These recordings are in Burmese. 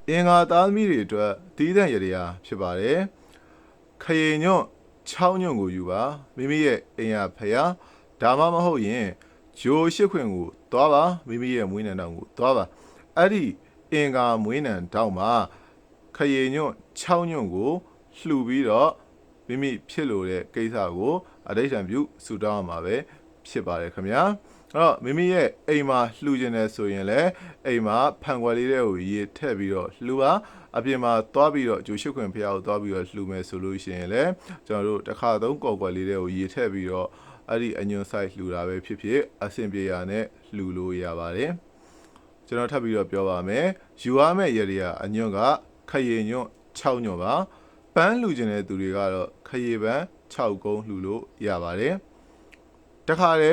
အင်္ဂါသားသမီးတွေအတွက်တည်တဲ့ရတရားဖြစ်ပါတယ်ခရေညွန့်6ညွန့်ကိုယူပါမိမိရဲ့အိမ်ရဖျားဒါမှမဟုတ်ရင်ဂျိုရှိခွင်ကိုသွားပါမိမိရဲ့မွေးနံတောင်ကိုသွားပါအဲ့ဒီအင်္ဂါမွေးနံတောင်မှာခရေညွန့်6ညွန့်ကိုလှူပြီးတော့မိမိဖြစ်လို့တဲ့ကိစ္စကိုအဋိဌံပြုဆူတောင်းရမှာပဲဖြစ်ပါတယ်ခင်ဗျာအဲ့တော့မိမိရဲ့အိမ်မှာလှူခြင်းနဲ့ဆိုရင်လည်းအိမ်မှာဖန်ခွက်လေးတွေကိုရေထည့်ပြီးတော့လှူပါအပြင်မှာသွားပြီးတော့ဂျိုရှိခွင်ဖျားကိုသွားပြီးတော့လှူမယ်ဆိုလို့ရှိရင်လည်းကျွန်တော်တို့တစ်ခါသုံးကော်ကွက်လေးတွေကိုရေထည့်ပြီးတော့အဲ့ဒီအညွန့်ဆိုင်လှူတာပဲဖြစ်ဖြစ်အဆင်ပြေရနဲ့လှူလို့ရပါတယ်ကျွန်တော်ထပ်ပြီးတော့ပြောပါမယ်ယူရမယ့်ရည်အညွန့်ကခရေညွန့်6ညွန့်ပါပန်းလှူခြင်းတဲ့သူတွေကတော့ခရေပန်း6ကုန်းလှူလို့ရပါတယ်တခါလေ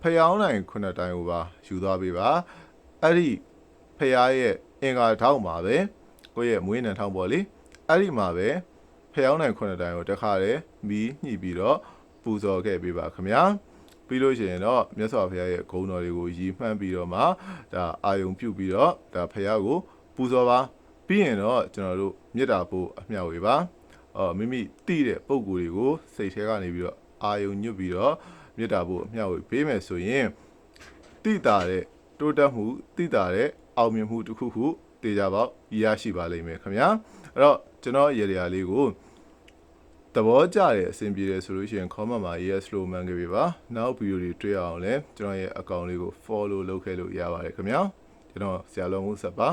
ဖျောင်းနိုင်9တိုင်းကိုပါယူသွားပေးပါအဲ့ဒီဖျားရဲ့အင်္ဂါထောက်မှာပဲကိုယ့်ရဲ့မွေးနံထောက်ပေါ့လေအဲ့ဒီမှာပဲဖျောင်းနိုင်9တိုင်းကိုတခါလေမီးညှိပြီးတော့ပူဇော်ခဲ့ပေးပါခင်ဗျာပြီးလို့ရှိရင်တော့မြတ်စွာဘုရားရဲ့ဂုဏ်တော်တွေကိုရည်မှန်းပြီးတော့မှဒါအာယုံပြုပြီးတော့ဒါဖျားကိုပူဇော်ပါပြီးရင်တော့ကျွန်တော်တို့မေတ္တာပို့အမျှဝေပါမိမိတိတဲ့ပုံကိုယ်တွေကိုစိတ်ထဲကနေပြီးတော့အာယုံညွတ်ပြီးတော့မေတ္တာပို့အမျှဝေပေးမယ်ဆိုရင်တိတာတဲ့တိုးတက်မှုတိတာတဲ့အောင်မြင်မှုတစ်ခုခုတေချာပေါက်ရရှိပါလိမ့်မယ်ခင်ဗျာအဲ့တော့ကျွန်တော်ရေရာလေးကိုသဘောကျတယ်အဆင်ပြေတယ်ဆိုလို့ရှိရင် comment မှာ yes လို့မှန်းခဲ့ပြီပါနောက်ဗီဒီယိုတွေတွေ့အောင်လဲကျွန်တော်ရဲ့ account လေးကို follow လုပ်ခဲ့လို့ရပါတယ်ခင်ဗျာကျွန်တော်ဆရာလုံးဦးဆက်ပါ